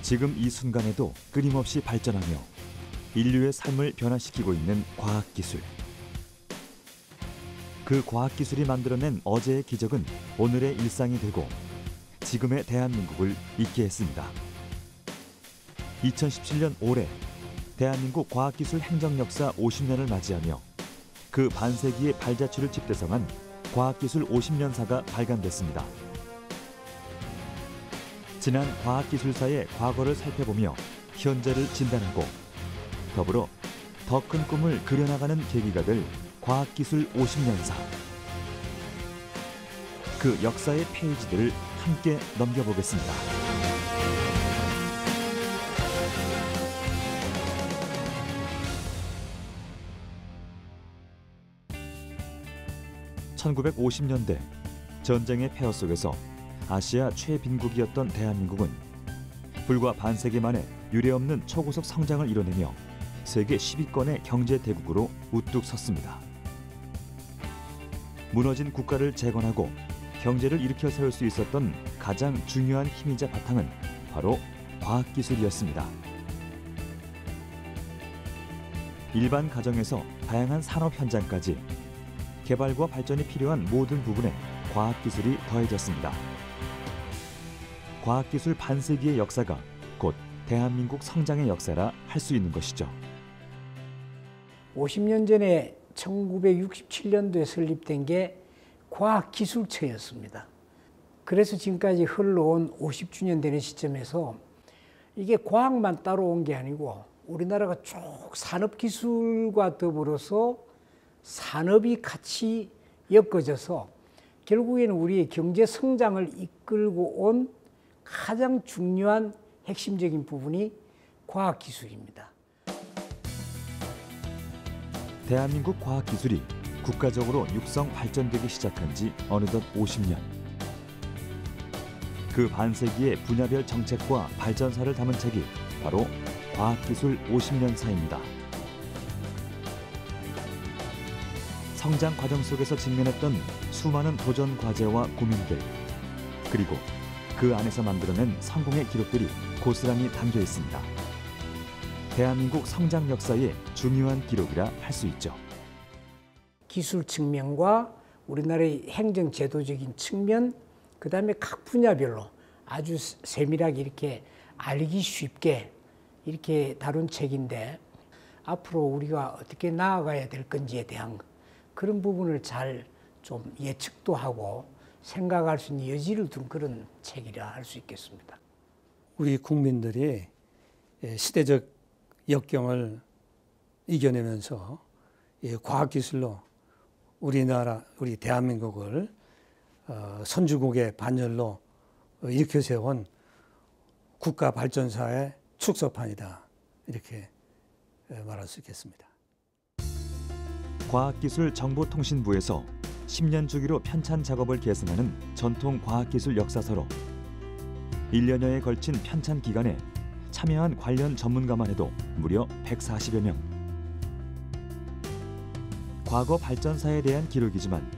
지금 이 순간에도 끊임없이 발전하며 인류의 삶을 변화시키고 있는 과학기술. 그 과학기술이 만들어낸 어제의 기적은 오늘의 일상이 되고 지금의 대한민국을 있게 했습니다. 2017년 올해 대한민국 과학기술 행정 역사 50년을 맞이하며 그 반세기의 발자취를 집대성한 과학기술 50년사가 발간됐습니다. 지난 과학기술사의 과거를 살펴보며 현재를 진단하고 더불어 더 큰 꿈을 그려나가는 계기가 될 과학기술 50년사. 그 역사의 페이지들을 함께 넘겨보겠습니다. (1950년대) 전쟁의 폐허 속에서 아시아 최빈국이었던 대한민국은 불과 반세기 만에 유례없는 초고속 성장을 이뤄내며 세계 10위권의 경제 대국으로 우뚝 섰습니다. 무너진 국가를 재건하고 경제를 일으켜 세울 수 있었던 가장 중요한 힘이자 바탕은 바로 과학기술이었습니다. 일반 가정에서 다양한 산업 현장까지 개발과 발전이 필요한 모든 부분에 과학기술이 더해졌습니다. 과학기술 반세기의 역사가 곧 대한민국 성장의 역사라 할 수 있는 것이죠. 50년 전에 1967년도에 설립된 게 과학기술처였습니다. 그래서 지금까지 흘러온 50주년 되는 시점에서 이게 과학만 따라온 게 아니고 우리나라가 쭉 산업기술과 더불어서 산업이 같이 엮어져서 결국에는 우리의 경제 성장을 이끌고 온 가장 중요한 핵심적인 부분이 과학기술입니다. 대한민국 과학기술이 국가적으로 육성 발전되기 시작한 지 어느덧 50년. 그 반세기의 분야별 정책과 발전사를 담은 책이 바로 과학기술 50년사입니다. 성장 과정 속에서 직면했던 수많은 도전 과제와 고민들, 그리고 그 안에서 만들어낸 성공의 기록들이 고스란히 담겨 있습니다. 대한민국 성장 역사의 중요한 기록이라 할 수 있죠. 기술 측면과 우리나라의 행정 제도적인 측면, 그 다음에 각 분야별로 아주 세밀하게 이렇게 알기 쉽게 이렇게 다룬 책인데 앞으로 우리가 어떻게 나아가야 될 건지에 대한 그런 부분을 잘 좀 예측도 하고 생각할 수 있는 여지를 둔 그런 책이라 할 수 있겠습니다. 우리 국민들이 시대적 역경을 이겨내면서 과학기술로 우리나라, 우리 대한민국을 선주국의 반열로 일으켜 세운 국가 발전사의 축소판이다. 이렇게 말할 수 있겠습니다. 과학기술정보통신부에서 10년 주기로 편찬 작업을 계승하는 전통 과학기술 역사서로 1년여에 걸친 편찬 기간에 참여한 관련 전문가만 해도 무려 140여 명. 과거 발전사에 대한 기록이지만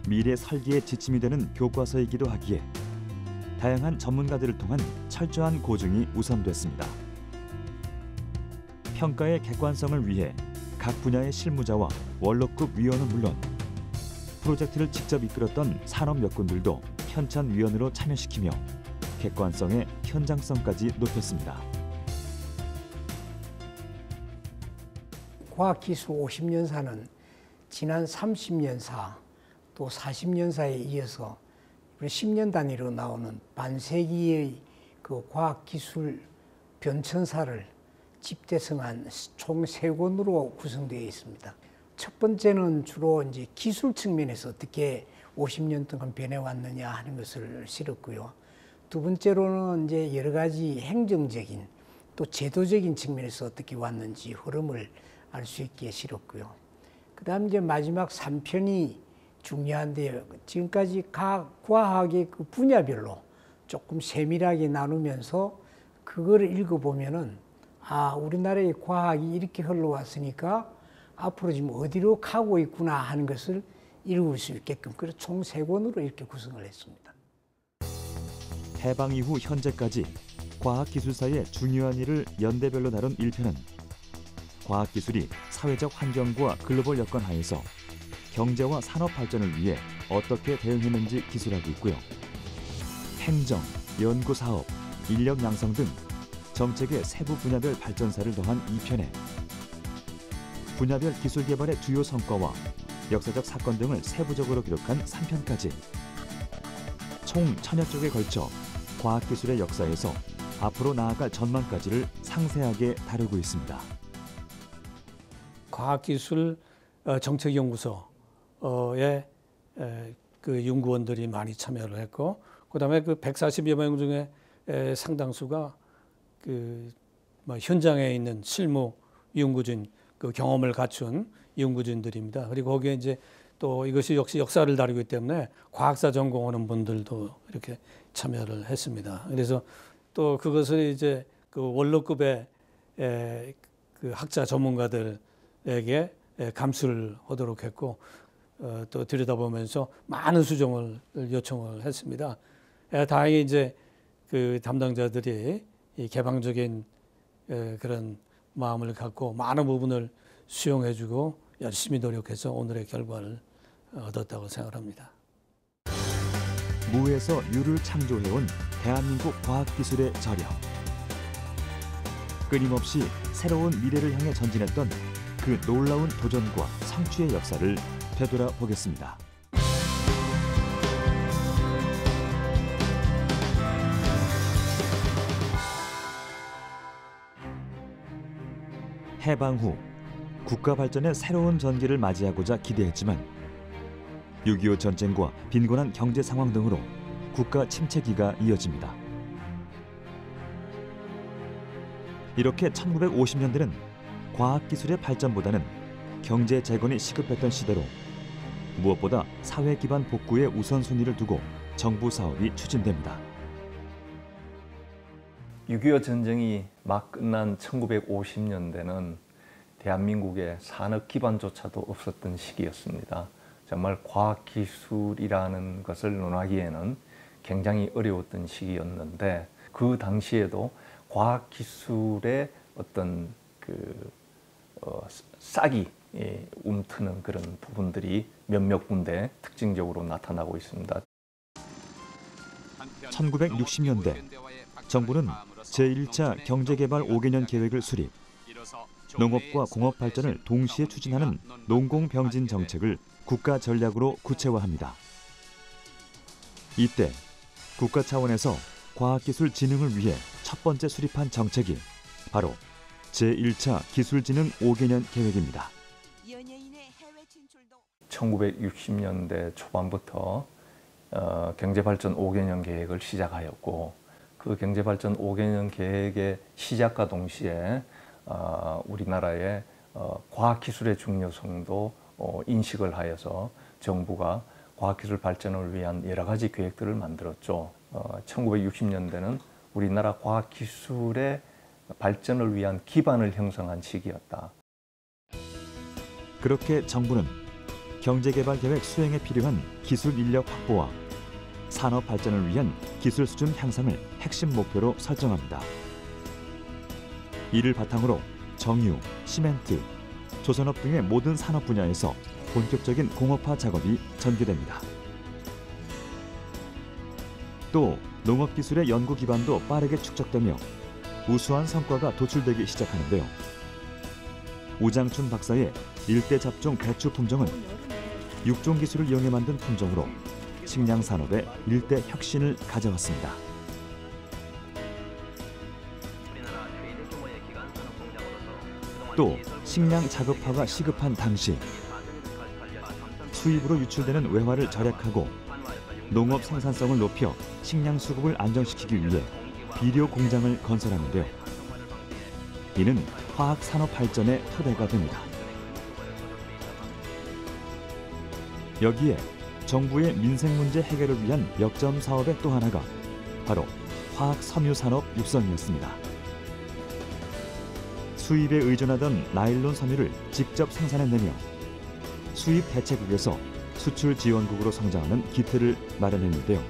미래 설계의 지침이 되는 교과서이기도 하기에 다양한 전문가들을 통한 철저한 고증이 우선됐습니다. 평가의 객관성을 위해 각 분야의 실무자와 원로급 위원은 물론 프로젝트를 직접 이끌었던 산업 역군들도 편찬위원으로 참여시키며 객관성의 현장성까지 높였습니다. 과학기술 50년사는 지난 30년사 또 40년사에 이어서 10년 단위로 나오는 반세기의 그 과학기술 변천사를 집대성한 총 3권으로 구성되어 있습니다. 첫 번째는 주로 이제 기술 측면에서 어떻게 50년 동안 변해왔느냐 하는 것을 실었고요. 두 번째로는 이제 여러 가지 행정적인 또 제도적인 측면에서 어떻게 왔는지 흐름을 알 수 있게 실었고요. 그다음 이제 마지막 3편이 중요한데요. 지금까지 각 과학의 그 분야별로 조금 세밀하게 나누면서 그거를 읽어보면은 아, 우리나라의 과학이 이렇게 흘러왔으니까 앞으로 지금 어디로 가고 있구나 하는 것을 읽을 수 있게끔 그래서 총 3권으로 이렇게 구성을 했습니다. 해방 이후 현재까지 과학기술사의 중요한 일을 연대별로 다룬 1편은 과학기술이 사회적 환경과 글로벌 여건 하에서 경제와 산업 발전을 위해 어떻게 대응했는지 기술하고 있고요. 행정, 연구 사업, 인력 양성 등 정책의 세부 분야별 발전사를 더한 2편에 분야별 기술 개발의 주요 성과와 역사적 사건 등을 세부적으로 기록한 3편까지 총 1000여 쪽에 걸쳐 과학기술의 역사에서 앞으로 나아갈 전망까지를 상세하게 다루고 있습니다. 과학기술 정책연구소에 그 연구원들이 많이 참여를 했고, 그다음에 그 140여 명 중에 상당수가 그 현장에 있는 실무 연구진, 그 경험을 갖춘 연구진들입니다. 그리고 거기에 이제 또 이것이 역시 역사를 다루기 때문에 과학사 전공하는 분들도 이렇게 참여를 했습니다. 그래서 또 그것을 이제 그 원로급의 그 학자 전문가들에게 감수를 하도록 했고, 또 들여다보면서 많은 수정을 요청을 했습니다. 다행히 이제 그 담당자들이 이 개방적인 그런 마음을 갖고 많은 부분을 수용해주고 열심히 노력해서 오늘의 결과를 얻었다고 생각합니다. 무에서 유를 창조해온 대한민국 과학기술의 저력. 끊임없이 새로운 미래를 향해 전진했던 그 놀라운 도전과 성취의 역사를 되돌아보겠습니다. 해방 후 국가 발전의 새로운 전기를 맞이하고자 기대했지만 6.25 전쟁과 빈곤한 경제 상황 등으로 국가 침체기가 이어집니다. 이렇게 1950년대는 과학기술의 발전보다는 경제 재건이 시급했던 시대로 무엇보다 사회 기반 복구에 우선순위를 두고 정부 사업이 추진됩니다. 6.25 전쟁이 막 끝난 1950년대는 대한민국의 산업 기반조차도 없었던 시기였습니다. 정말 과학기술이라는 것을 논하기에는 굉장히 어려웠던 시기였는데, 그 당시에도 과학기술의 어떤 싹이 움트는 그런 부분들이 몇몇 군데 특징적으로 나타나고 있습니다. 1960년대 정부는 제1차 경제개발 5개년 계획을 수립, 농업과 공업 발전을 동시에 추진하는 농공병진 정책을 국가 전략으로 구체화합니다. 이때 국가 차원에서 과학기술 진흥을 위해 첫 번째 수립한 정책이 바로 제1차 기술진흥 5개년 계획입니다. 1960년대 초반부터 경제발전 5개년 계획을 시작하였고, 그 경제발전 5개년 계획의 시작과 동시에 우리나라의 과학기술의 중요성도 인식을 하여서 정부가 과학기술 발전을 위한 여러 가지 계획들을 만들었죠. 1960년대는 우리나라 과학기술의 발전을 위한 기반을 형성한 시기였다. 그렇게 정부는 경제개발계획 수행에 필요한 기술 인력 확보와 산업 발전을 위한 기술 수준 향상을 핵심 목표로 설정합니다. 이를 바탕으로 정유, 시멘트, 조선업 등의 모든 산업 분야에서 본격적인 공업화 작업이 전개됩니다. 또 농업기술의 연구 기반도 빠르게 축적되며 우수한 성과가 도출되기 시작하는데요. 우장춘 박사의 일대 잡종 배추 품종은 육종 기술을 이용해 만든 품종으로 식량 산업에 일대 혁신을 가져왔습니다. 또 식량 자급화가 시급한 당시 수입으로 유출되는 외화를 절약하고 농업 생산성을 높여 식량 수급을 안정시키기 위해 비료 공장을 건설하는데요. 이는 화학 산업 발전의 토대가 됩니다. 여기에 정부의 민생 문제 해결을 위한 역점 사업의 또 하나가 바로 화학 섬유 산업 육성이었습니다. 수입에 의존하던 나일론 섬유를 직접 생산해내며 수입 대체국에서 수출 지원국으로 성장하는 기틀을 마련했는데요.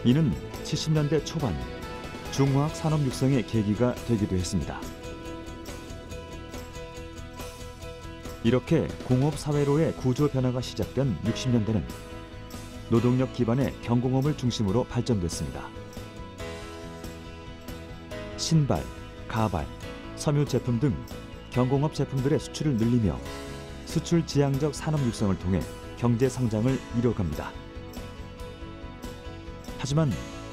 이는 70년대 초반 중화학 산업 육성의 계기가 되기도 했습니다. 이렇게 공업사회로의 구조 변화가 시작된 60년대는 노동력 기반의 경공업을 중심으로 발전됐습니다. 신발, 가발, 섬유 제품 등 경공업 제품들의 수출을 늘리며 수출 지향적 산업 육성을 통해 경제 성장을 이뤄갑니다. 하지만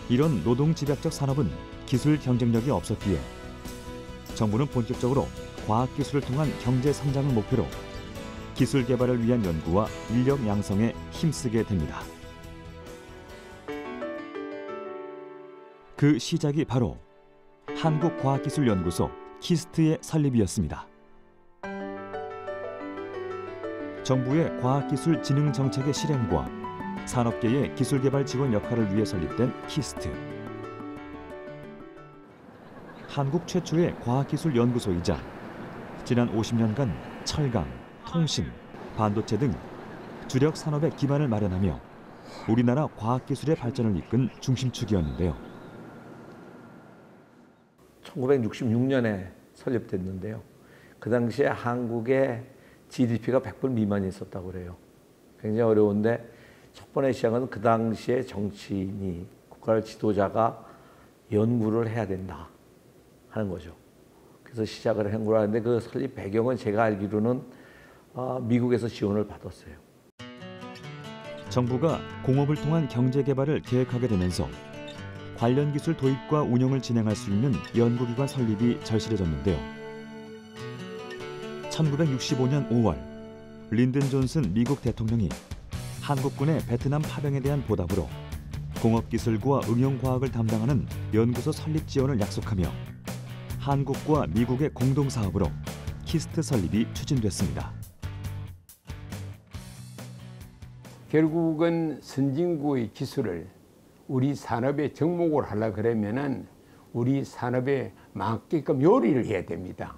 이런 노동 집약적 산업은 기술 경쟁력이 없었기에 정부는 본격적으로 과학기술을 통한 경제 성장을 목표로 기술 개발을 위한 연구와 인력 양성에 힘쓰게 됩니다. 그 시작이 바로 한국과학기술연구소 키스트의 설립이었습니다. 정부의 과학기술 진흥 정책의 실행과 산업계의 기술개발 지원 역할을 위해 설립된 키스트. 한국 최초의 과학기술연구소이자 지난 50년간 철강, 통신, 반도체 등 주력 산업의 기반을 마련하며 우리나라 과학기술의 발전을 이끈 중심축이었는데요. 1966년에 설립됐는데요. 그 당시에 한국의 GDP가 100불 미만이 있었다고 그래요. 굉장히 어려운데 첫 번의 시작은 그 당시에 정치인이 국가 지도자가 연구를 해야 된다 하는 거죠. 그래서 시작을 한 거라는데 그 설립 배경은 제가 알기로는 미국에서 지원을 받았어요. 정부가 공업을 통한 경제 개발을 계획하게 되면서 관련 기술 도입과 운영을 진행할 수 있는 연구기관 설립이 절실해졌는데요. 1965년 5월 린든 존슨 미국 대통령이 한국군의 베트남 파병에 대한 보답으로 공업기술과 응용과학을 담당하는 연구소 설립 지원을 약속하며 한국과 미국의 공동사업으로 키스트 설립이 추진됐습니다. 결국은 선진국의 기술을 우리 산업에 접목을 하려고 그러면은 우리 산업에 맞게끔 요리를 해야 됩니다.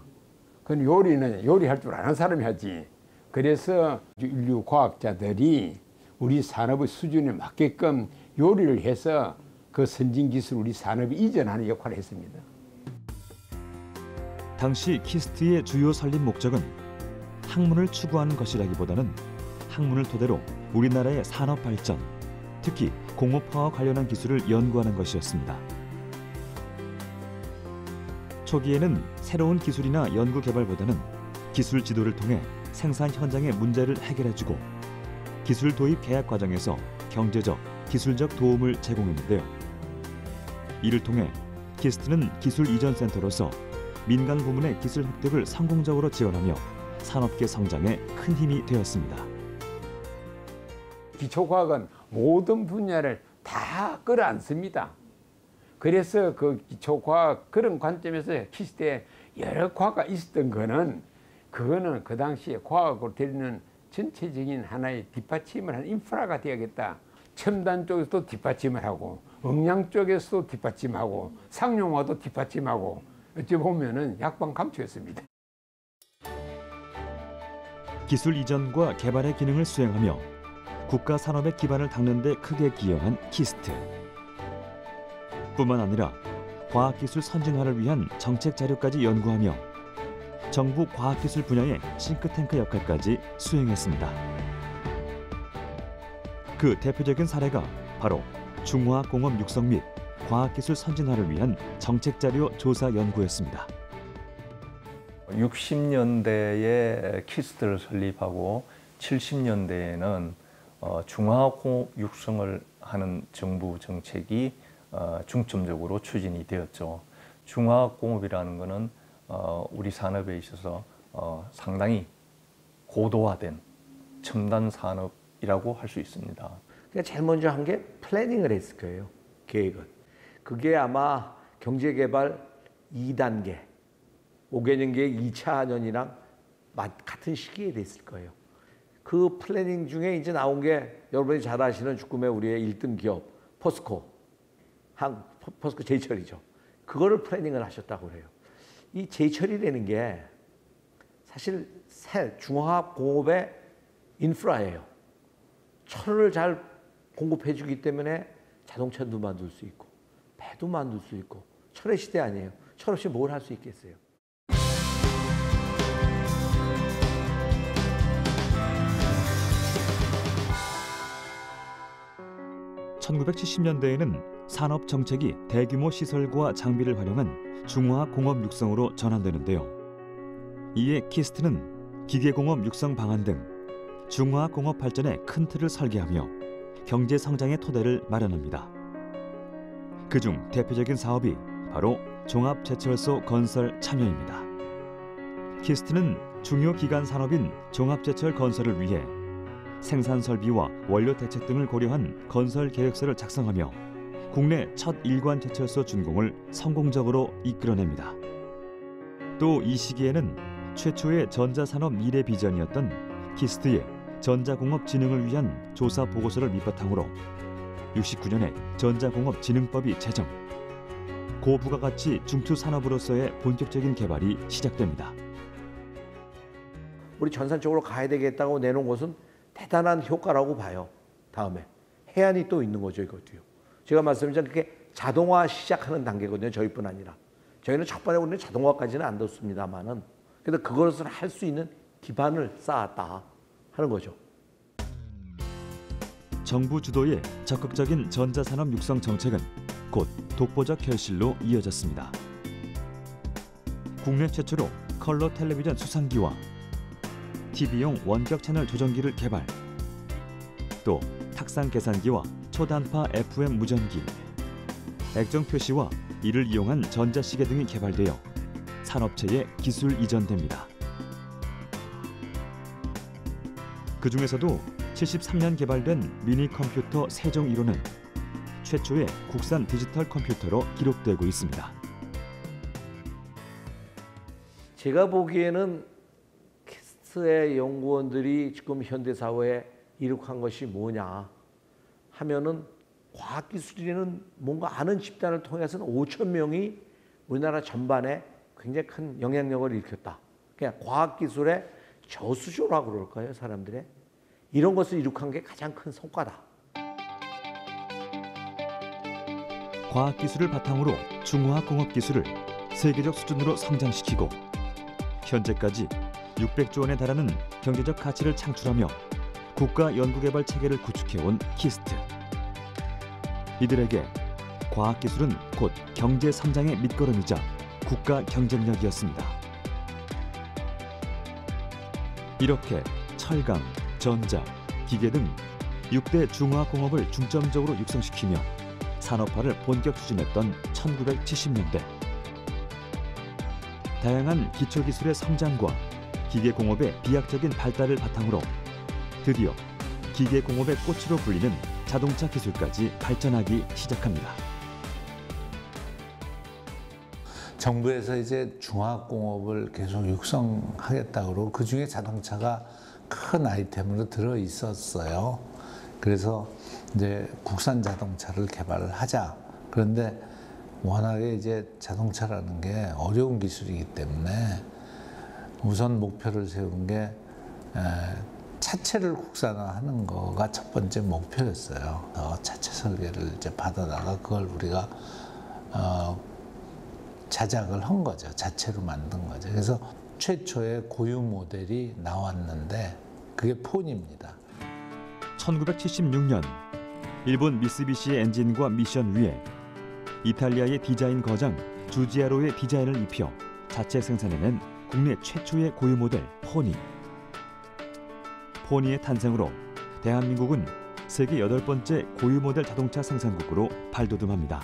그 요리는 요리할 줄 아는 사람이 하지. 그래서 인류 과학자들이 우리 산업의 수준에 맞게끔 요리를 해서 그 선진 기술 우리 산업에 이전하는 역할을 했습니다. 당시 키스트의 주요 설립 목적은 학문을 추구하는 것이라기보다는 학문을 토대로 우리나라의 산업 발전, 특히 공업화와 관련한 기술을 연구하는 것이었습니다. 초기에는 새로운 기술이나 연구 개발보다는 기술 지도를 통해 생산 현장의 문제를 해결해주고 기술 도입 계약 과정에서 경제적, 기술적 도움을 제공했는데요. 이를 통해 키스트는 기술 이전 센터로서 민간 부문의 기술 획득을 성공적으로 지원하며 산업계 성장에 큰 힘이 되었습니다. 기초과학은 모든 분야를 다 끌어안습니다. 그래서 그 기초과학 그런 관점에서 키스트에 여러 과가 있었던 거는 그거는 그 당시에 과학으로 되는 전체적인 하나의 뒷받침을 하는 인프라가 되어야겠다. 첨단 쪽에서도 뒷받침을 하고 음량 쪽에서도 뒷받침하고 상용화도 뒷받침하고 어찌 보면은 약방감초였습니다. 기술 이전과 개발의 기능을 수행하며 국가 산업의 기반을 닦는 데 크게 기여한 키스트. 뿐만 아니라 과학기술 선진화를 위한 정책 자료까지 연구하며 정부 과학기술 분야의 싱크탱크 역할까지 수행했습니다. 그 대표적인 사례가 바로 중화공업 육성 및 과학기술 선진화를 위한 정책자료 조사 연구였습니다. 60년대에 키스트를 설립하고 70년대에는 중화공업 육성을 하는 정부 정책이 중점적으로 추진이 되었죠. 중화공업이라는 것은 우리 산업에 있어서 상당히 고도화된 첨단 산업이라고 할 수 있습니다. 그러니까 제일 먼저 한 게 플래닝을 했을 거예요. 계획은. 그게 아마 경제개발 2단계, 5개년 계획 2차년이랑 같은 시기에 됐을 거예요. 그 플래닝 중에 이제 나온 게 여러분이 잘 아시는 주kum의 우리의 1등 기업 포스코, 포스코 제철이죠. 그거를 플래닝을 하셨다고 그래요. 이 제철이라는 게 사실 새 중화공업의 인프라예요. 철을 잘 공급해 주기 때문에 자동차도 만들 수 있고 배도 만들 수 있고 철의 시대 아니에요. 철 없이 뭘 할 수 있겠어요. (1970년대에는) 산업 정책이 대규모 시설과 장비를 활용한 중화학 공업 육성으로 전환되는데요. 이에 키스트는 기계공업 육성 방안 등 중화학 공업 발전의 큰 틀을 설계하며 경제 성장의 토대를 마련합니다. 그중 대표적인 사업이 바로 종합제철소 건설 참여입니다. 키스트는 중요 기간 산업인 종합제철 건설을 위해 생산 설비와 원료 대책 등을 고려한 건설 계획서를 작성하며 국내 첫 일관 제철소 준공을 성공적으로 이끌어냅니다. 또 이 시기에는 최초의 전자산업 미래 비전이었던 키스트의 전자공업 진흥을 위한 조사 보고서를 밑바탕으로 69년에 전자공업진흥법이 제정, 고부가가치 중투산업으로서의 본격적인 개발이 시작됩니다. 우리 전산 쪽으로 가야 되겠다고 내놓은 것은 대단한 효과라고 봐요. 다음에 해안이 또 있는 거죠, 이것도요. 제가 말씀드린 그게 자동화 시작하는 단계거든요. 저희뿐 아니라 저희는 첫 번에 우리는 자동화까지는 안 뒀습니다만은 그래도 그것을 할 수 있는 기반을 쌓았다 하는 거죠. 정부 주도의 적극적인 전자산업 육성 정책은 곧 독보적 결실로 이어졌습니다. 국내 최초로 컬러 텔레비전 수상기와 TV용 원격 채널 조정기를 개발, 또 탁상 계산기와 초단파 FM 무전기, 액정 표시와 이를 이용한 전자시계 등이 개발되어 산업체에 기술 이전됩니다. 그 중에서도 73년 개발된 미니 컴퓨터 세종 1호는 최초의 국산 디지털 컴퓨터로 기록되고 있습니다. 제가 보기에는 키스트의 연구원들이 지금 현대사회에 이룩한 것이 뭐냐 하면은 과학기술이라는 뭔가 아는 집단을 통해서는 5천 명이 우리나라 전반에 굉장히 큰 영향력을 일으켰다. 그냥 과학기술의 저수조라고 그럴까요, 사람들의? 이런 것을 이룩한 게 가장 큰 성과다. 과학기술을 바탕으로 중화학공업 기술을 세계적 수준으로 성장시키고 현재까지 600조 원에 달하는 경제적 가치를 창출하며 국가 연구개발 체계를 구축해온 키스트. 이들에게 과학기술은 곧 경제 성장의 밑거름이자 국가 경쟁력이었습니다. 이렇게 철강, 전자, 기계 등 6대 중화공업을 중점적으로 육성시키며 산업화를 본격 추진했던 1970년대. 다양한 기초기술의 성장과 기계공업의 비약적인 발달을 바탕으로 드디어 기계공업의 꽃으로 불리는 자동차 기술까지 발전하기 시작합니다. 정부에서 이제 중화공업을 계속 육성하겠다고 그 중에 자동차가 큰 아이템으로 들어 있었어요. 그래서 이제 국산 자동차를 개발을 하자. 그런데 워낙에 이제 자동차라는 게 어려운 기술이기 때문에 우선 목표를 세운 게 차체를 국산화하는 거가 첫 번째 목표였어요. 차체 설계를 이제 받아다가 그걸 우리가 자작을 한 거죠. 자체로 만든 거죠. 그래서 최초의 고유 모델이 나왔는데 그게 폰입니다. 1976년 일본 미쓰비시의 엔진과 미션 위에 이탈리아의 디자인 거장 주지아로의 디자인을 입혀 자체 생산해낸 국내 최초의 고유 모델 포니. 포니의 탄생으로 대한민국은 세계 8번째 고유 모델 자동차 생산국으로 발돋움합니다.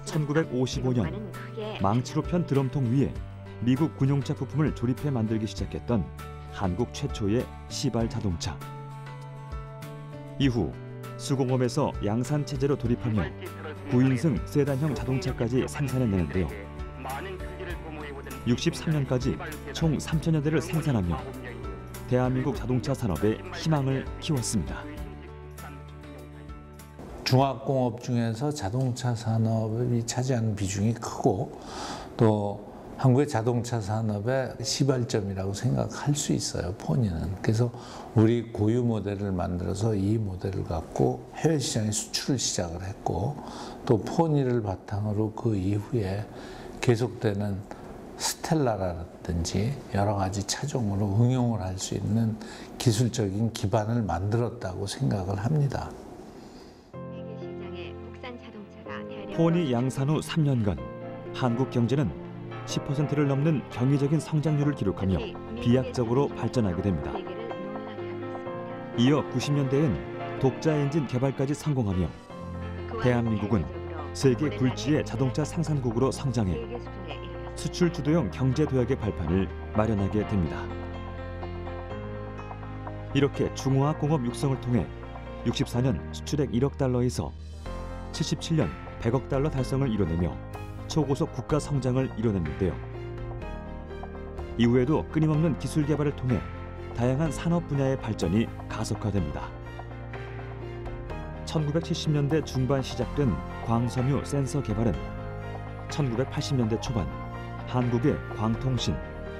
1955년 망치로 편 드럼통 위에 미국 군용차 부품을 조립해 만들기 시작했던 한국 최초의 시발 자동차. 이후 수공업에서 양산 체제로 돌입하며 9인승 세단형 자동차까지 생산해내는데요. 63년까지 총 3천여 대를 생산하며 대한민국 자동차 산업의 희망을 키웠습니다. 중화공업 중에서 자동차 산업이 차지하는 비중이 크고 또 한국의 자동차 산업의 시발점이라고 생각할 수 있어요, 포니는. 그래서 우리 고유 모델을 만들어서 이 모델을 갖고 해외 시장에 수출을 시작을 했고, 또 포니를 바탕으로 그 이후에 계속되는 스텔라라든지 여러 가지 차종으로 응용을 할 수 있는 기술적인 기반을 만들었다고 생각을 합니다. 포니 양산 후 3년간 한국 경제는 10%를 넘는 경이적인 성장률을 기록하며 비약적으로 발전하게 됩니다. 이어 90년대엔 독자 엔진 개발까지 성공하며 대한민국은 세계 굴지의 자동차 생산국으로 성장해 수출 주도형 경제 도약의 발판을 마련하게 됩니다. 이렇게 중화학공업 육성을 통해 64년 수출액 1억 달러에서 77년 100억 달러 달성을 이뤄내며 초고속 국가 성장을 이뤄냈는데요. 이후에도 끊임없는 기술 개발을 통해 다양한 산업 분야의 발전이 가속화됩니다. 1970년대 중반 시작된 광섬유 센서 개발은 1980년대 초반 한국의 광통신,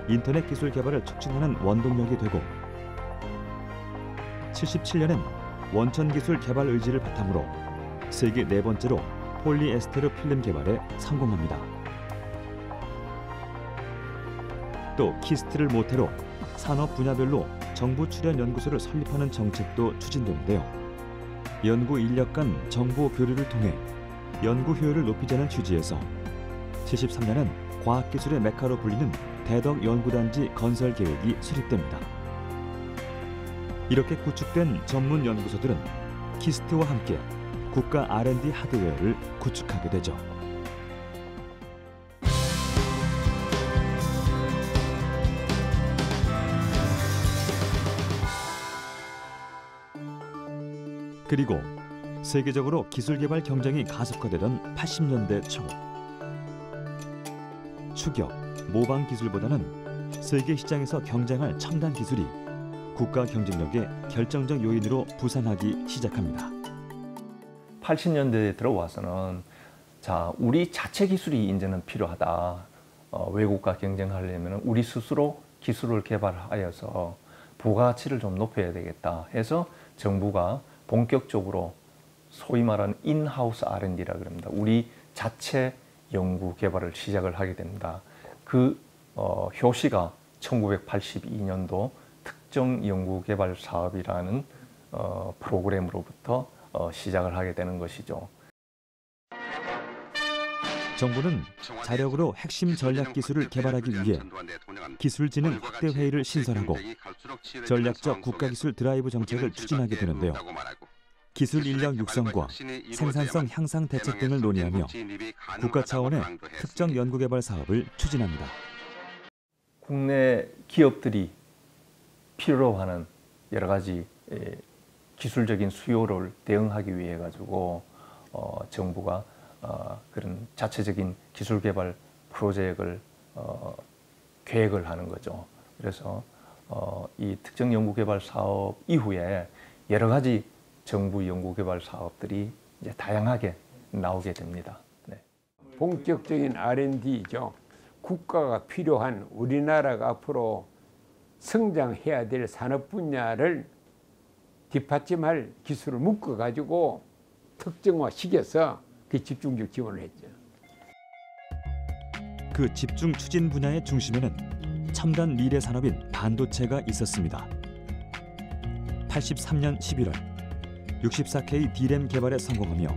인터넷 기술 개발을 촉진하는 원동력이 되고 77년엔 원천 기술 개발 의지를 바탕으로 세계 네 번째로 폴리에스테르 필름 개발에 성공합니다. 또 키스트를 모태로 산업 분야별로 정부 출연 연구소를 설립하는 정책도 추진되는데요. 연구 인력 간 정보 교류를 통해 연구 효율을 높이자는 취지에서 73년엔 과학기술의 메카로 불리는 대덕 연구단지 건설 계획이 수립됩니다. 이렇게 구축된 전문 연구소들은 키스트와 함께 국가 R&D 하드웨어를 구축하게 되죠. 그리고 세계적으로 기술 개발 경쟁이 가속화되던 80년대 초 추격, 모방 기술보다는 세계 시장에서 경쟁할 첨단 기술이 국가 경쟁력의 결정적 요인으로 부상하기 시작합니다. 80년대에 들어와서는 자, 우리 자체 기술이 이제는 필요하다. 외국과 경쟁하려면 우리 스스로 기술을 개발하여서 부가가치를 좀 높여야 되겠다 해서 정부가 본격적으로 소위 말하는 인하우스 R&D라고 합니다. 우리 자체 연구 개발을 시작을 하게 됩니다. 그 효시가 1982년도 특정 연구 개발 사업이라는 프로그램으로부터 시작을 하게 되는 것이죠. 정부는 자력으로 핵심 전략 기술을 개발하기 위해 기술진흥 확대 회의를 신설하고 전략적 국가기술 드라이브 정책을 추진하게 되는데요. 기술 인력 육성과 생산성 향상 대책 등을 논의하며 국가 차원의 특정 연구개발 사업을 추진합니다. 국내 기업들이 필요로 하는 여러 가지 기술적인 수요를 대응하기 위해 가지고 정부가 그런 자체적인 기술 개발 프로젝트를 계획을 하는 거죠. 그래서 이 특정 연구개발 사업 이후에 여러 가지 정부 연구개발 사업들이 이제 다양하게 나오게 됩니다. 네. 본격적인 R&D죠. 국가가 필요한 우리나라가 앞으로 성장해야 될 산업 분야를 뒷받침할 기술을 묶어가지고 특정화시켜서 그 집중적 지원을 했죠. 그 집중 추진 분야의 중심에는 첨단 미래 산업인 반도체가 있었습니다. 83년 11월 64K D램 개발에 성공하며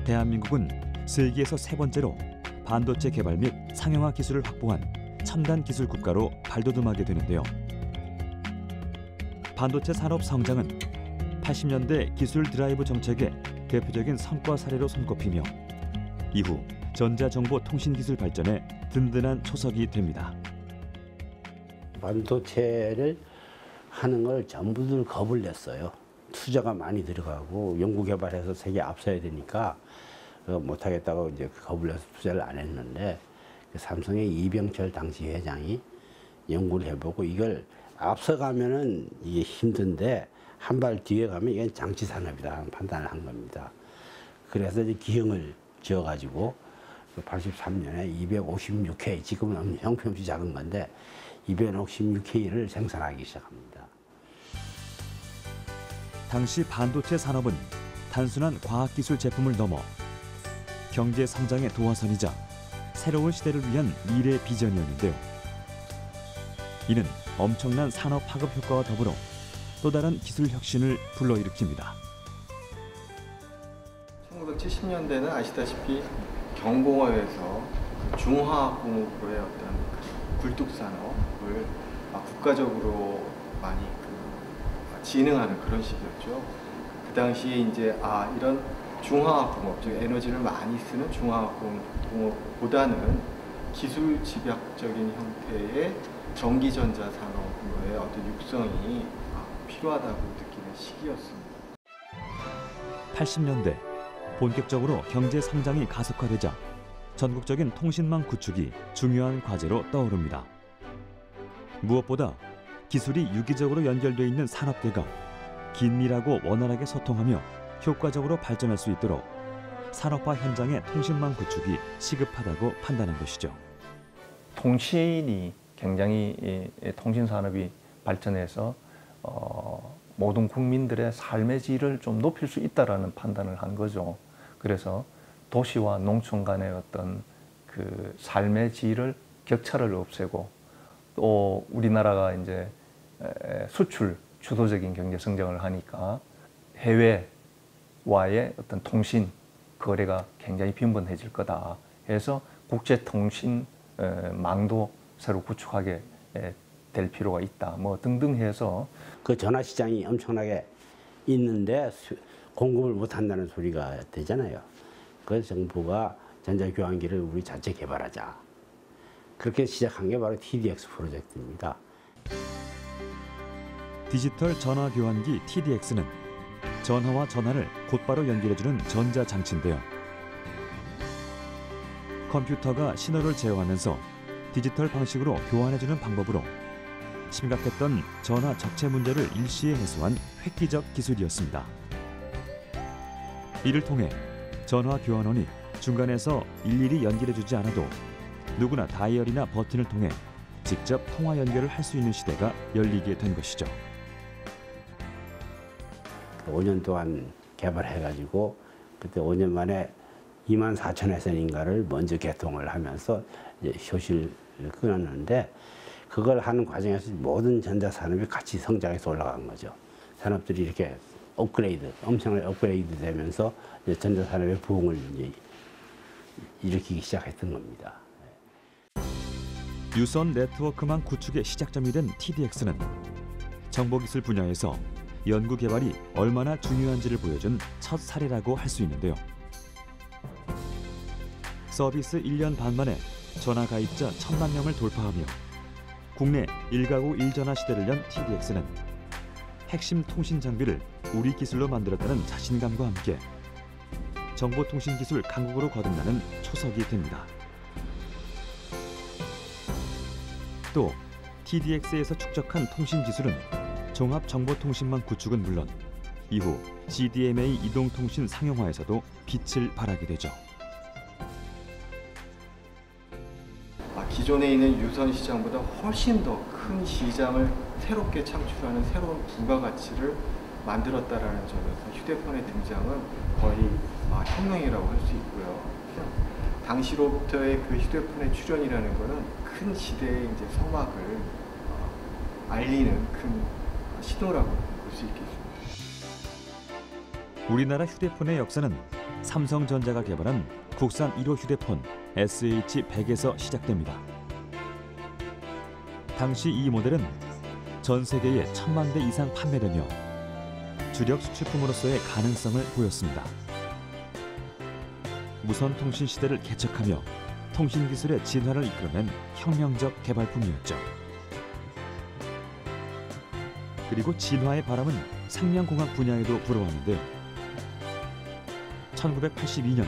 대한민국은 세계에서 세 번째로 반도체 개발 및 상용화 기술을 확보한 첨단 기술 국가로 발돋움하게 되는데요. 반도체 산업 성장은 80년대 기술 드라이브 정책의 대표적인 성과 사례로 손꼽히며 이후 전자정보통신기술 발전에 든든한 초석이 됩니다. 반도체를 하는 걸 전부들 겁을 냈어요. 투자가 많이 들어가고 연구개발해서 세계 앞서야 되니까 못하겠다고 이제 겁을 내서 투자를 안 했는데 삼성의 이병철 당시 회장이 연구를 해보고 이걸 앞서가면은 이게 힘든데 한 발 뒤에 가면 이건 장치 산업이다 판단을 한 겁니다. 그래서 이제 기형을 지어가지고 83년에 256K, 지금은 형편없이 작은 건데 256K를 생산하기 시작합니다. 당시 반도체 산업은 단순한 과학기술 제품을 넘어 경제 성장의 도화선이자 새로운 시대를 위한 미래 비전이었는데요. 이는 엄청난 산업 파급 효과와 더불어 또 다른 기술 혁신을 불러일으킵니다. 1970년대는 아시다시피 경공업에서 중화학공업의 어떤 굴뚝산업을 국가적으로 많이 진흥하는 그런 시기였죠. 그 당시에 이제 이런 중화학공업, 즉 에너지를 많이 쓰는 중화학공업보다는 기술 집약적인 형태의 전기전자 산업의 어떤 육성이 필요하다고 느끼는 시기였습니다. 80년대 본격적으로 경제 성장이 가속화되자 전국적인 통신망 구축이 중요한 과제로 떠오릅니다. 무엇보다 기술이 유기적으로 연결돼 있는 산업계가 긴밀하고 원활하게 소통하며 효과적으로 발전할 수 있도록 산업화 현장의 통신망 구축이 시급하다고 판단한 것이죠. 통신이 굉장히 통신 산업이 발전해서 모든 국민들의 삶의 질을 좀 높일 수 있다라는 판단을 한 거죠. 그래서 도시와 농촌 간의 어떤 그 삶의 질을 격차를 없애고 또 우리나라가 이제 수출 주도적인 경제 성장을 하니까 해외와의 어떤 통신 거래가 굉장히 빈번해질 거다 해서 국제 통신 망도 새로 구축하게 될 필요가 있다. 뭐 등등 해서 그 전화 시장이 엄청나게 있는데 공급을 못 한다는 소리가 되잖아요. 그래서 정부가 전자교환기를 우리 자체 개발하자. 그렇게 시작한 게 바로 TDX 프로젝트입니다. 디지털 전화교환기 TDX는 전화와 전화를 곧바로 연결해주는 전자장치인데요. 컴퓨터가 신호를 제어하면서 디지털 방식으로 교환해주는 방법으로 심각했던 전화 적체 문제를 일시에 해소한 획기적 기술이었습니다. 이를 통해 전화 교환원이 중간에서 일일이 연결해주지 않아도 누구나 다이얼이나 버튼을 통해 직접 통화 연결을 할 수 있는 시대가 열리게 된 것이죠. 5년 동안 개발해가지고 그때 5년 만에 24,000회선인가를 먼저 개통을 하면서 이제 효실을 끊었는데 그걸 하는 과정에서 모든 전자산업이 같이 성장해서 올라간 거죠. 산업들이 이렇게 엄청나게 업그레이드 되면서 이제 전자산업의 부흥을 이제 일으키기 시작했던 겁니다. 유선 네트워크망 구축의 시작점이 된 TDX는 정보기술 분야에서 연구 개발이 얼마나 중요한지를 보여준 첫 사례라고 할 수 있는데요. 서비스 1년 반 만에 전화 가입자 1,000만 명을 돌파하며 국내 1가구 1전화 시대를 연 TDX는 핵심 통신 장비를 우리 기술로 만들었다는 자신감과 함께 정보통신기술 강국으로 거듭나는 초석이 됩니다. 또 TDX에서 축적한 통신기술은 종합정보통신망 구축은 물론 이후 CDMA 이동통신 상용화에서도 빛을 발하게 되죠. 기존에 있는 유선 시장보다 훨씬 더 큰 시장을 새롭게 창출하는 새로운 부가가치를 만들었다라는 점에서 휴대폰의 등장은 거의 혁명이라고 할 수 있고요. 당시로부터의 그 휴대폰의 출현이라는 것은 큰 시대의 이제 서막을 알리는 큰 시도라고 볼 수 있겠습니다. 우리나라 휴대폰의 역사는 삼성전자가 개발한 국산 1호 휴대폰 SH100에서 시작됩니다. 당시 이 모델은 전 세계에 1,000만 대 이상 판매되며 주력 수출품으로서의 가능성을 보였습니다. 무선 통신 시대를 개척하며 통신 기술의 진화를 이끌어낸 혁명적 개발품이었죠. 그리고 진화의 바람은 상명공학 분야에도 불어왔는데요. 1982년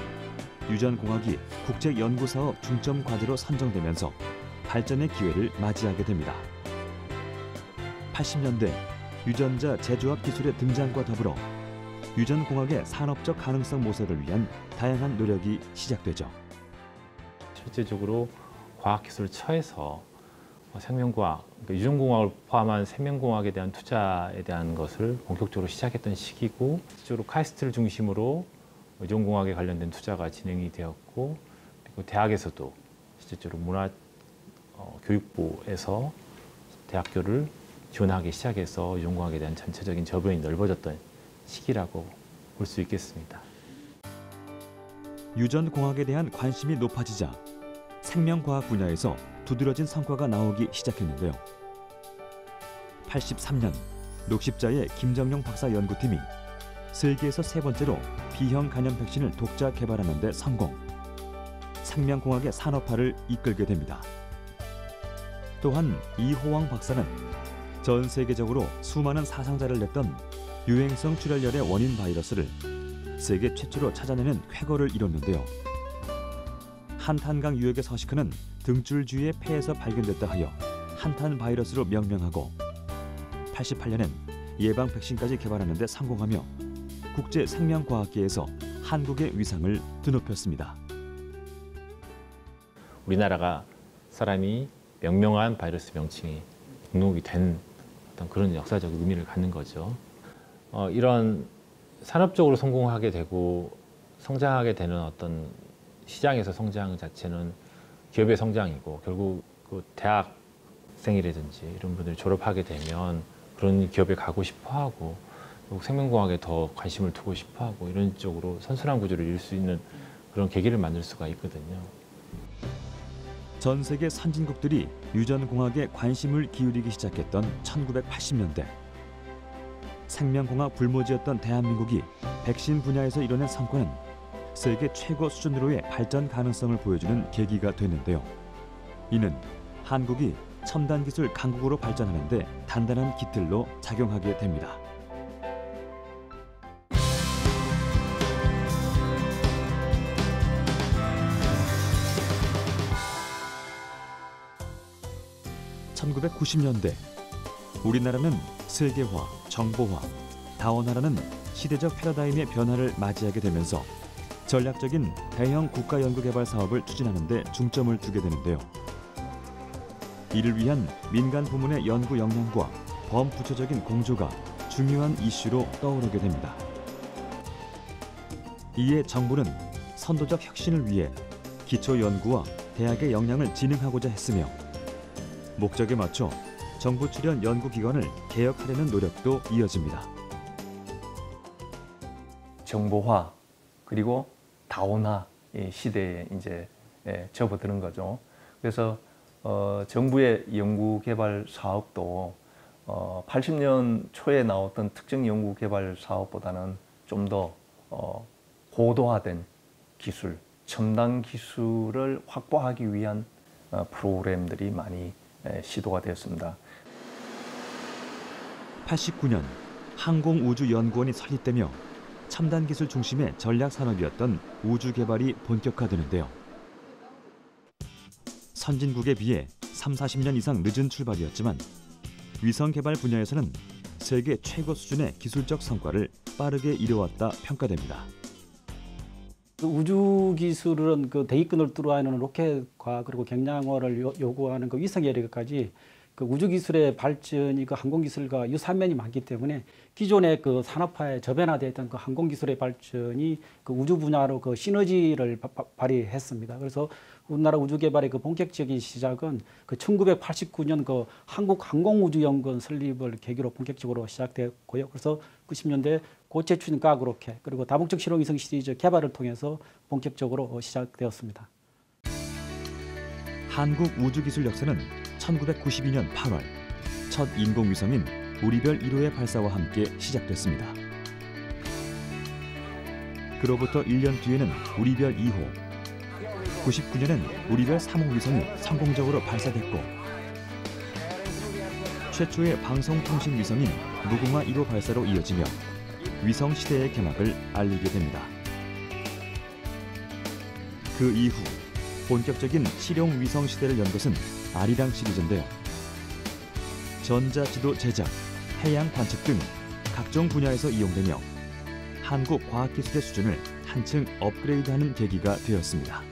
유전공학이 국제연구사업 중점 과제로 선정되면서 발전의 기회를 맞이하게 됩니다. 80년대 유전자 재조합 기술의 등장과 더불어 유전공학의 산업적 가능성 모색을 위한 다양한 노력이 시작되죠. 실질적으로 과학기술처에서 생명과학, 그러니까 유전공학을 포함한 생명공학에 대한 투자에 대한 것을 본격적으로 시작했던 시기고, 실제로 카이스트를 중심으로 유전공학에 관련된 투자가 진행이 되었고, 그리고 대학에서도 실질적으로 교육부에서 대학교를 지원하기 시작해서 유전공학에 대한 전체적인 저변이 넓어졌던 시기라고 볼 수 있겠습니다. 유전공학에 대한 관심이 높아지자 생명과학 분야에서 두드러진 성과가 나오기 시작했는데요. 83년 녹십자의 김정용 박사 연구팀이 세계에서 세 번째로 B형 간염 백신을 독자 개발하는 데 성공, 생명공학의 산업화를 이끌게 됩니다. 또한 이호왕 박사는 전 세계적으로 수많은 사상자를 냈던 유행성 출혈열의 원인 바이러스를 세계 최초로 찾아내는 쾌거를 이뤘는데요. 한탄강 유역의 서시크는 등줄 주위의 폐에서 발견됐다 하여 한탄 바이러스로 명명하고, 88년엔 예방 백신까지 개발하는 데 성공하며 국제 생명과학계에서 한국의 위상을 드높였습니다. 우리나라가 사람이 명명한 바이러스 명칭이 등록이 된 어떤 그런 역사적 의미를 갖는 거죠. 이런 산업적으로 성공하게 되고 성장하게 되는 어떤 시장에서 성장 자체는 기업의 성장이고, 결국 그 대학생이라든지 이런 분들이 졸업하게 되면 그런 기업에 가고 싶어하고, 결국 생명공학에 더 관심을 두고 싶어하고, 이런 쪽으로 선순환 구조를 이룰 수 있는 그런 계기를 만들 수가 있거든요. 전 세계 선진국들이 유전공학에 관심을 기울이기 시작했던 1980년대. 생명공학 불모지였던 대한민국이 백신 분야에서 이뤄낸 성과는 세계 최고 수준으로의 발전 가능성을 보여주는 계기가 됐는데요. 이는 한국이 첨단 기술 강국으로 발전하는 데 단단한 기틀로 작용하게 됩니다. (1990년대) 우리나라는 세계화, 정보화, 다원화라는 시대적 패러다임의 변화를 맞이하게 되면서 전략적인 대형 국가연구개발 사업을 추진하는 데 중점을 두게 되는데요. 이를 위한 민간 부문의 연구 역량과 범부처적인 공조가 중요한 이슈로 떠오르게 됩니다. 이에 정부는 선도적 혁신을 위해 기초연구와 대학의 역량을 진흥하고자 했으며, 목적에 맞춰 정부 출연 연구기관을 개혁하려는 노력도 이어집니다. 정보화 그리고 다원화의 시대에 이제 접어드는 거죠. 그래서 정부의 연구개발 사업도 80년 초에 나왔던 특정 연구개발 사업보다는 좀 더 고도화된 기술, 첨단 기술을 확보하기 위한 프로그램들이 많이 시도가 되었습니다. 89년 항공우주연구원이 설립되며 첨단 기술 중심의 전략 산업이었던 우주 개발이 본격화되는데요. 선진국에 비해 30-40년 이상 늦은 출발이었지만 위성 개발 분야에서는 세계 최고 수준의 기술적 성과를 빠르게 이뤄왔다 평가됩니다. 우주 기술은 그 대기권을 뚫어하는 로켓과 그리고 경량화를 요구하는 그 위성 여력까지 그 우주 기술의 발전이 그 항공 기술과 유사면이 많기 때문에 기존의 그 산업화에 저변화되었던 그 항공 기술의 발전이 그 우주 분야로 그 시너지를 발휘했습니다. 그래서 우리나라 우주 개발의 그 본격적인 시작은 그 1989년 그 한국항공우주연구원 설립을 계기로 본격적으로 시작되었고요. 그래서 90년대 고체 추진 과학 로켓 그리고 다목적 실용위성 시리즈 개발을 통해서 본격적으로 시작되었습니다. 한국 우주기술 역사는 1992년 8월 첫 인공위성인 우리별 1호의 발사와 함께 시작됐습니다. 그로부터 1년 뒤에는 우리별 2호, 99년엔 우리별 3호 위성이 성공적으로 발사됐고, 최초의 방송통신 위성인 무궁화 1호 발사로 이어지며 위성 시대의 개막을 알리게 됩니다. 그 이후 본격적인 실용 위성 시대를 연 것은 아리랑 시리즈인데요. 전자지도 제작, 해양 관측 등 각종 분야에서 이용되며 한국 과학기술의 수준을 한층 업그레이드하는 계기가 되었습니다.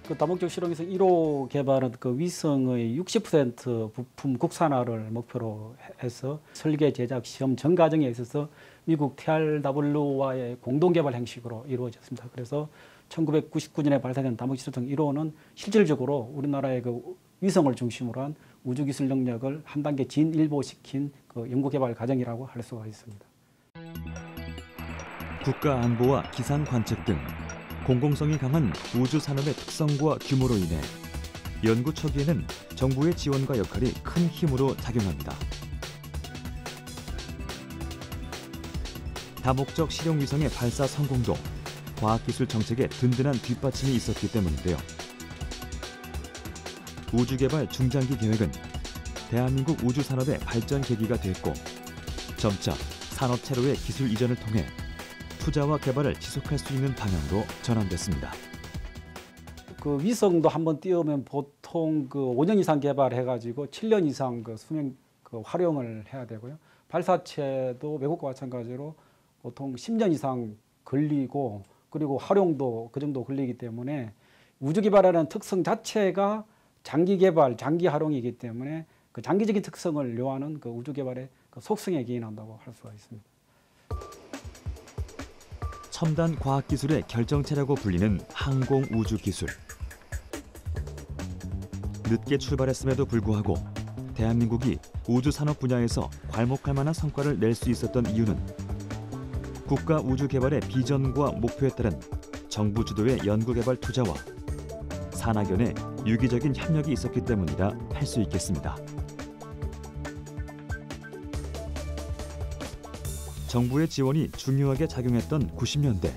그 다목적 실용위성 1호 개발은 그 위성의 60% 부품 국산화를 목표로 해서 설계, 제작, 시험 전 과정에 있어서 미국 TRW와의 공동 개발 형식으로 이루어졌습니다. 그래서 1999년에 발사된 다목적 실용위성 1호는 실질적으로 우리나라의 그 위성을 중심으로 한 우주 기술 능력을 한 단계 진일보시킨 그 연구 개발 과정이라고 할 수가 있습니다. 국가 안보와 기상 관측 등 공공성이 강한 우주 산업의 특성과 규모로 인해 연구 초기에는 정부의 지원과 역할이 큰 힘으로 작용합니다. 다목적 실용위성의 발사 성공도 과학기술 정책에 든든한 뒷받침이 있었기 때문인데요. 우주개발 중장기 계획은 대한민국 우주산업의 발전 계기가 됐고 점차 산업체로의 기술 이전을 통해 투자와 개발을 지속할 수 있는 방향으로 전환됐습니다. 그 위성도 한번 띄우면 보통 그 5년 이상 개발해가지고 7년 이상 그 수명 그 활용을 해야 되고요. 발사체도 외국과 마찬가지로 보통 10년 이상 걸리고 그리고 활용도 그 정도 걸리기 때문에 우주 개발하는 특성 자체가 장기 개발, 장기 활용이기 때문에 그 장기적인 특성을 요하는 그 우주 개발의 그 속성에 기인한다고 할 수가 있습니다. 첨단 과학기술의 결정체라고 불리는 항공 우주 기술. 늦게 출발했음에도 불구하고 대한민국이 우주 산업 분야에서 괄목할 만한 성과를 낼 수 있었던 이유는 국가 우주 개발의 비전과 목표에 따른 정부 주도의 연구개발 투자와 산학연의 유기적인 협력이 있었기 때문이라 할 수 있겠습니다. 정부의 지원이 중요하게 작용했던 90년대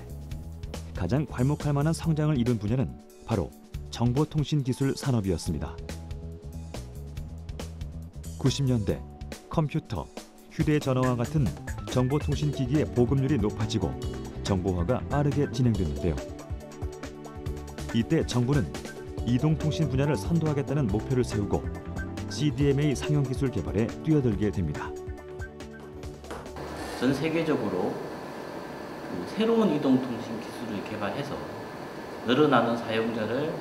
가장 괄목할 만한 성장을 이룬 분야는 바로 정보통신기술 산업이었습니다. 90년대 컴퓨터, 휴대전화와 같은 정보통신기기의 보급률이 높아지고 정보화가 빠르게 진행됐는데요. 이때 정부는 이동통신 분야를 선도하겠다는 목표를 세우고 CDMA 상용기술 개발에 뛰어들게 됩니다. 전 세계적으로 그 새로운 이동통신 기술을 개발해서 늘어나는 사용자를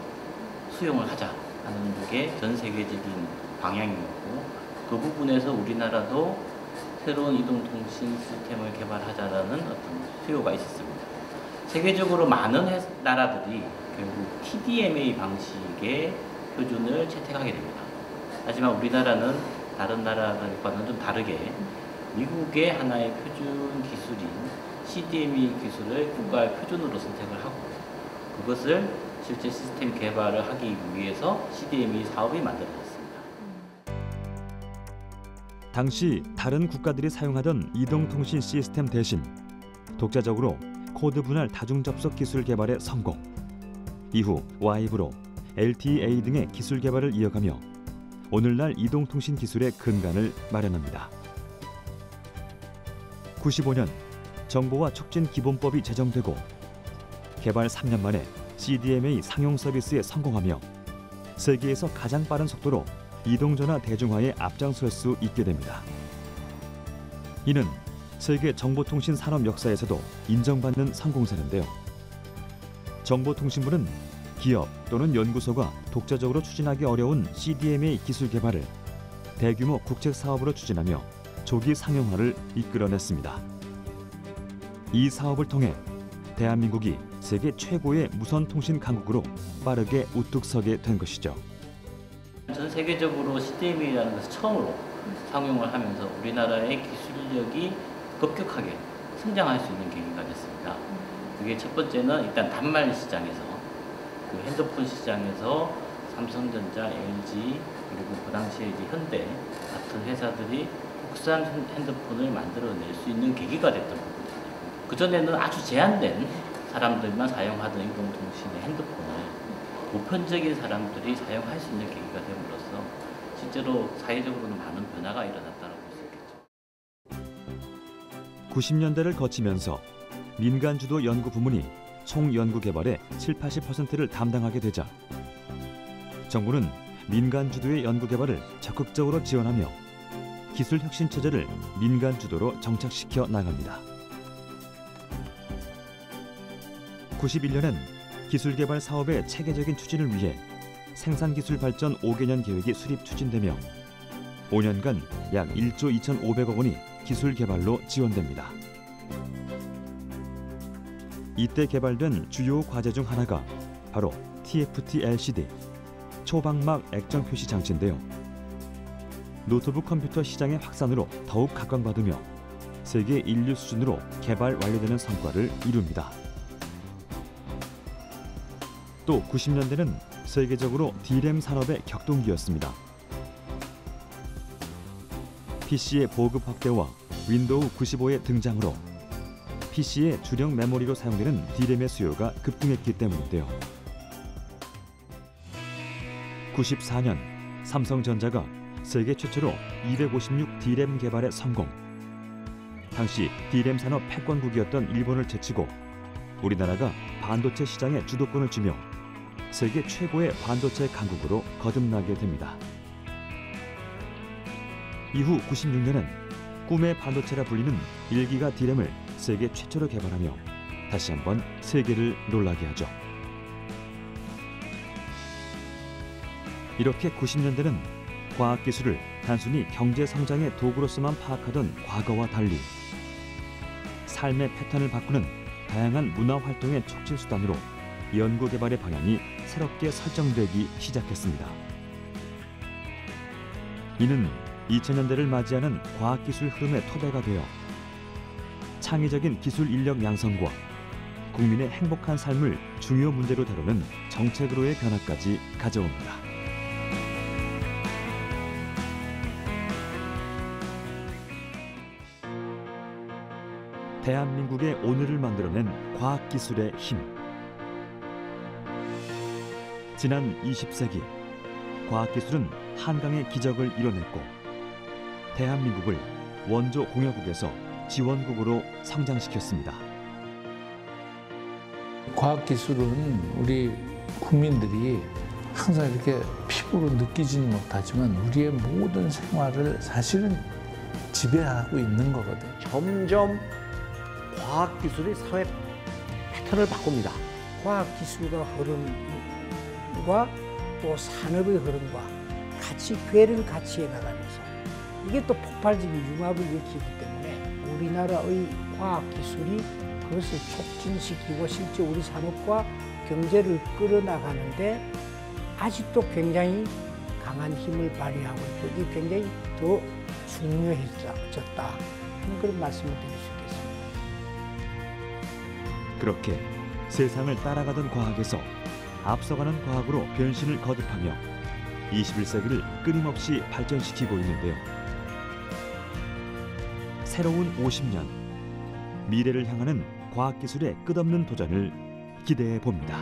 수용을 하자 하는 게 전 세계적인 방향이었고 그 부분에서 우리나라도 새로운 이동통신 시스템을 개발하자라는 어떤 수요가 있었습니다. 세계적으로 많은 나라들이 결국 TDMA 방식의 표준을 채택하게 됩니다. 하지만 우리나라는 다른 나라들과는 좀 다르게 미국의 하나의 표준 기술인 CDMA 기술을 국가의 표준으로 선택을 하고 그것을 실제 시스템 개발을 하기 위해서 CDMA 사업이 만들어졌습니다. 당시 다른 국가들이 사용하던 이동통신 시스템 대신 독자적으로 코드 분할 다중접속 기술 개발에 성공. 이후 와이브로 LTA 등의 기술 개발을 이어가며 오늘날 이동통신 기술의 근간을 마련합니다. 95년 정보화 촉진 기본법이 제정되고 개발 3년 만에 CDMA 상용 서비스에 성공하며 세계에서 가장 빠른 속도로 이동전화 대중화에 앞장설 수 있게 됩니다. 이는 세계 정보통신 산업 역사에서도 인정받는 성공사인데요. 정보통신부는 기업 또는 연구소가 독자적으로 추진하기 어려운 CDMA 기술 개발을 대규모 국책 사업으로 추진하며 조기 상용화를 이끌어냈습니다. 이 사업을 통해 대한민국이 세계 최고의 무선통신 강국으로 빠르게 우뚝 서게 된 것이죠. 전 세계적으로 CDMA라는 것을 처음으로 상용을 하면서 우리나라의 기술력이 급격하게 성장할 수 있는 계기가 됐습니다. 그게 첫 번째는 일단 단말 시장에서 그 핸드폰 시장에서 삼성전자, LG 그리고 그 당시에 이제 현대 같은 회사들이 국산 핸드폰을 만들어낼 수 있는 계기가 됐던 부분이에요. 그전에는 아주 제한된 사람들만 사용하던 이동통신의 핸드폰을 보편적인 사람들이 사용할 수 있는 계기가 됨으로써 실제로 사회적으로는 많은 변화가 일어났다고 볼 수 있겠죠. 90년대를 거치면서 민간 주도 연구 부문이 총 연구 개발의 70~80%를 담당하게 되자 정부는 민간 주도의 연구 개발을 적극적으로 지원하며 기술 혁신 체제를 민간 주도로 정착시켜 나갑니다. 91년엔 기술개발 사업의 체계적인 추진을 위해 생산기술 발전 5개년 계획이 수립 추진되며 5년간 약 1조 2,500억 원이 기술 개발로 지원됩니다. 이때 개발된 주요 과제 중 하나가 바로 TFT LCD, 초방막 액정 표시 장치인데요. 노트북 컴퓨터 시장의 확산으로 더욱 각광받으며 세계 인류 수준으로 개발 완료되는 성과를 이룹니다. 또 90년대는 세계적으로 D램 산업의 격동기였습니다. PC의 보급 확대와 윈도우 95의 등장으로 PC의 주력 메모리로 사용되는 D램의 수요가 급등했기 때문인데요. 94년 삼성전자가 세계 최초로 256 D램 개발에 성공. 당시 D램 산업 패권국이었던 일본을 제치고 우리나라가 반도체 시장의 주도권을 쥐며 세계 최고의 반도체 강국으로 거듭나게 됩니다. 이후 96년엔 꿈의 반도체라 불리는 1기가 D램을 세계 최초로 개발하며 다시 한번 세계를 놀라게 하죠. 이렇게 90년대는 과학기술을 단순히 경제 성장의 도구로서만 파악하던 과거와 달리 삶의 패턴을 바꾸는 다양한 문화활동의 촉진 수단으로 연구개발의 방향이 새롭게 설정되기 시작했습니다. 이는 2000년대를 맞이하는 과학기술 흐름의 토대가 되어 창의적인 기술 인력 양성과 국민의 행복한 삶을 중요 문제로 다루는 정책으로의 변화까지 가져옵니다. 대한민국의 오늘을 만들어낸 과학기술의 힘. 지난 20세기 과학기술은 한강의 기적을 이뤄냈고 대한민국을 원조 공여국에서 지원국으로 성장시켰습니다. 과학기술은 우리 국민들이 항상 이렇게 피부로 느끼지는 못하지만 우리의 모든 생활을 사실은 지배하고 있는 거거든요. 점점 과학기술이 사회 패턴을 바꿉니다. 과학기술의 흐름과 또 산업의 흐름과 같이 궤를 같이 해나가면서 이게 또 폭발적인 융합을 일으키기 때문에 우리나라의 과학기술이 그것을 촉진시키고 실제 우리 산업과 경제를 끌어나가는데 아직도 굉장히 강한 힘을 발휘하고 있고 이게 굉장히 더 중요해졌다 하는 그런 말씀을 드릴 수 있겠습니다. 그렇게 세상을 따라가던 과학에서 앞서가는 과학으로 변신을 거듭하며 21세기를 끊임없이 발전시키고 있는데요. 새로운 50년, 미래를 향하는 과학기술의 끝없는 도전을 기대해 봅니다.